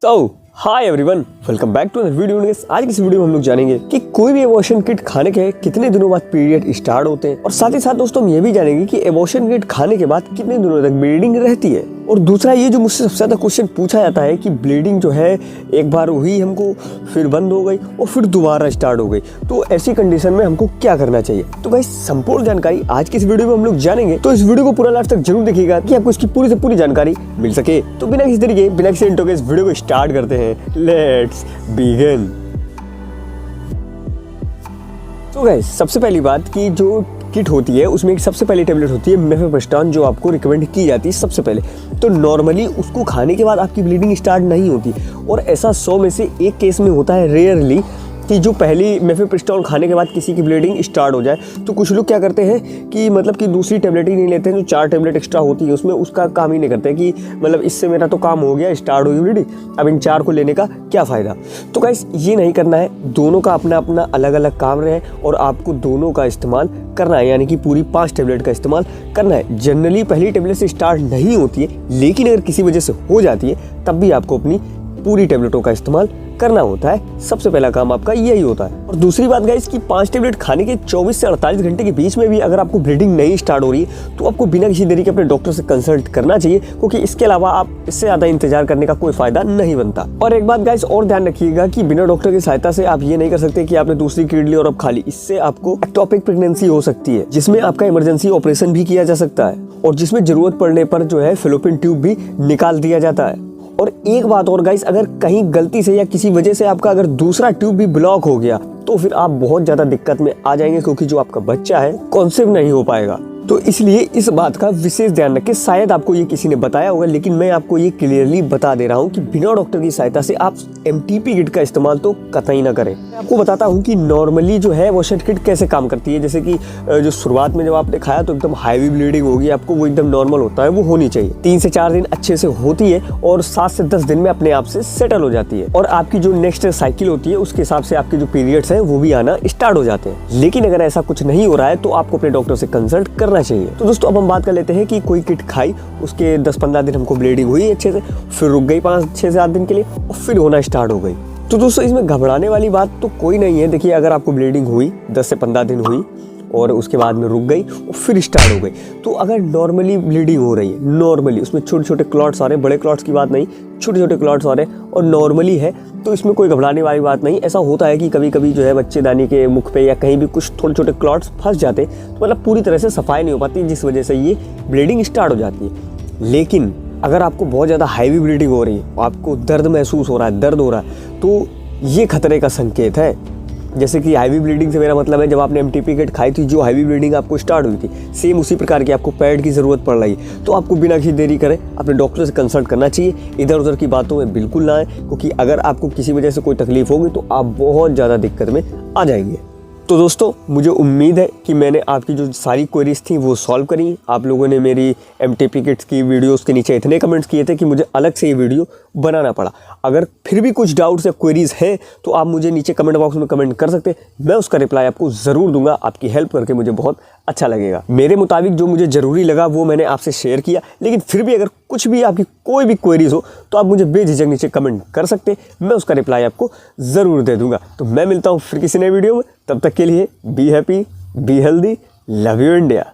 Hi everyone, welcome back to the video. आज की इस वीडियो में हम लोग जानेंगे कि कोई भी एबॉर्शन किट खाने के कितने दिनों बाद पीरियड स्टार्ट होते हैं, और साथ ही साथ दोस्तों हम ये भी जानेंगे कि एबॉर्शन किट खाने के बाद कितने दिनों तक ब्लीडिंग रहती है। और दूसरा ये जो मुझसे सबसे ज्यादा क्वेश्चन पूछा जाता है कि ब्लीडिंग जो है एक बार हुई हमको, फिर बंद हो गई और फिर दोबारा स्टार्ट हो गई, तो ऐसी कंडीशन में हमको क्या करना चाहिए। तो भाई संपूर्ण जानकारी आज की इस वीडियो में हम लोग जानेंगे, तो इस वीडियो को पूरा लास्ट तक जरूर देखिएगा कि आपको इसकी पूरी से पूरी जानकारी मिल सके। तो बिना किसी तरीके बिना किसी इंट्रो के इस वीडियो को स्टार्ट करते हैं। Let's begin. तो गाइस सबसे पहली बात कि जो किट होती है उसमें एक सबसे पहली टेबलेट होती है मिफेप्रिस्टोन, जो आपको रिकमेंड की जाती है सबसे पहले। तो नॉर्मली उसको खाने के बाद आपकी ब्लीडिंग स्टार्ट नहीं होती, और ऐसा 100 में से एक केस में होता है रेयरली कि जो पहली मिफेप्रिस्टोन खाने के बाद किसी की ब्लीडिंग स्टार्ट हो जाए। तो कुछ लोग क्या करते हैं कि मतलब कि दूसरी टेबलेट ही नहीं लेते हैं, जो 4 टेबलेट एक्स्ट्रा होती है उसमें उसका काम ही नहीं करते कि मतलब इससे मेरा तो काम हो गया, स्टार्ट होगी ब्लीडिंग, अब इन 4 को लेने का क्या फ़ायदा। तो गाइस ये नहीं करना है, दोनों का अपना अपना अलग अलग काम रहे और आपको दोनों का इस्तेमाल करना है, यानी कि पूरी 5 टेबलेट का इस्तेमाल करना है। जनरली पहली टेबलेट से स्टार्ट नहीं होती है, लेकिन अगर किसी वजह से हो जाती है तब भी आपको अपनी पूरी टेबलेटों का इस्तेमाल करना होता है। सबसे पहला काम आपका यही होता है। और दूसरी बात गाइस कि 5 टेबलेट खाने के 24 से 48 घंटे के बीच में भी अगर आपको ब्लीडिंग नहीं स्टार्ट हो रही है तो आपको बिना किसी देरी के अपने डॉक्टर से कंसल्ट करना चाहिए, क्योंकि इसके अलावा आप इससे ज़्यादा इंतजार करने का कोई फायदा नहीं बनता। और एक बात गाइस और ध्यान रखिएगा कि बिना डॉक्टर की सहायता से आप ये नहीं कर सकते कि आपने दूसरी किट ली और अब खा ली। इससे आपको एक्टोपिक प्रेगनेंसी हो सकती है, जिसमें आपका इमरजेंसी ऑपरेशन भी किया जा सकता है, और जिसमें जरूरत पड़ने पर जो है फैलोपियन ट्यूब भी निकाल दिया जाता है। और एक बात और गाइस, अगर कहीं गलती से या किसी वजह से आपका अगर दूसरा ट्यूब भी ब्लॉक हो गया तो फिर आप बहुत ज्यादा दिक्कत में आ जाएंगे, क्योंकि जो आपका बच्चा है कॉन्सेव नहीं हो पाएगा। तो इसलिए इस बात का विशेष ध्यान रखें। शायद आपको ये किसी ने बताया होगा, लेकिन मैं आपको ये क्लियरली बता दे रहा हूँ कि बिना डॉक्टर की सहायता से आप एमटीपी किट का इस्तेमाल तो कतई ना करें। मैं आपको बताता हूँ कि नॉर्मली जो है एबॉर्शन किट कैसे काम करती है। जैसे कि जो शुरुआत में जब आपने खाया तो एकदम हैवी ब्लीडिंग होगी, आपको वो एकदम नॉर्मल होता है, वो होनी चाहिए। 3 से 4 दिन अच्छे से होती है और 7 से 10 दिन में अपने आप से सेटल हो जाती है, और आपकी जो नेक्स्ट साइकिल होती है उसके हिसाब से आपके जो पीरियड्स हैं वो भी आना स्टार्ट हो जाते हैं। लेकिन अगर ऐसा कुछ नहीं हो रहा है तो आपको अपने डॉक्टर से कंसल्ट करना चाहिए। तो दोस्तों अब हम बात कर लेते हैं कि कोई किट खाई, उसके 10-15 दिन हमको ब्लीडिंग हुई अच्छे से, फिर रुक गई 5-6 से 7 दिन के लिए और फिर होना स्टार्ट हो गई। तो दोस्तों इसमें घबराने वाली बात तो कोई नहीं है। देखिए अगर आपको ब्लीडिंग हुई 10 से 15 दिन हुई और उसके बाद में रुक गई और फिर स्टार्ट हो गई, तो अगर नॉर्मली ब्लीडिंग हो रही है, नॉर्मली उसमें छोटे छोटे क्लॉट्स आ रहे हैं, बड़े क्लॉट्स की बात नहीं, छोटे छोटे क्लॉट्स आ रहे हैं और नॉर्मली है, तो इसमें कोई घबराने वाली बात नहीं। ऐसा होता है कि कभी कभी जो है बच्चेदानी के मुख पे या कहीं भी कुछ थोड़े छोटे क्लॉट्स फंस जाते, तो मतलब पूरी तरह से सफाई नहीं हो पाती, जिस वजह से ये ब्लीडिंग स्टार्ट हो जाती है। लेकिन अगर आपको बहुत ज़्यादा हैवी ब्लीडिंग हो रही है, आपको दर्द महसूस हो रहा है, दर्द हो रहा है, तो ये खतरे का संकेत है। जैसे कि हैवी ब्लीडिंग से मेरा मतलब है जब आपने एमटीपी किट खाई थी, जो हैवी ब्लीडिंग आपको स्टार्ट हुई थी, सेम उसी प्रकार की आपको पैड की ज़रूरत पड़ रही है, तो आपको बिना किसी देरी करे अपने डॉक्टर से कंसल्ट करना चाहिए। इधर उधर की बातों में बिल्कुल ना आए, क्योंकि अगर आपको किसी वजह से कोई तकलीफ होगी तो आप बहुत ज़्यादा दिक्कत में आ जाएंगे। तो दोस्तों मुझे उम्मीद है कि मैंने आपकी जो सारी क्वेरीज थी वो सॉल्व करी। आप लोगों ने मेरी एमटीपी किट्स की वीडियोस के नीचे इतने कमेंट्स किए थे कि मुझे अलग से ये वीडियो बनाना पड़ा। अगर फिर भी कुछ डाउट्स या क्वेरीज हैं तो आप मुझे नीचे कमेंट बॉक्स में कमेंट कर सकते हैं, मैं उसका रिप्लाई आपको ज़रूर दूंगा। आपकी हेल्प करके मुझे बहुत अच्छा लगेगा। मेरे मुताबिक जो मुझे ज़रूरी लगा वो मैंने आपसे शेयर किया, लेकिन फिर भी अगर कुछ भी आपकी कोई भी क्वेरीज हो तो आप मुझे बेझिझक नीचे कमेंट कर सकते हैं, मैं उसका रिप्लाई आपको ज़रूर दे दूंगा। तो मैं मिलता हूँ फिर किसी नए वीडियो में, तब तक के लिए be happy, be healthy, love you India.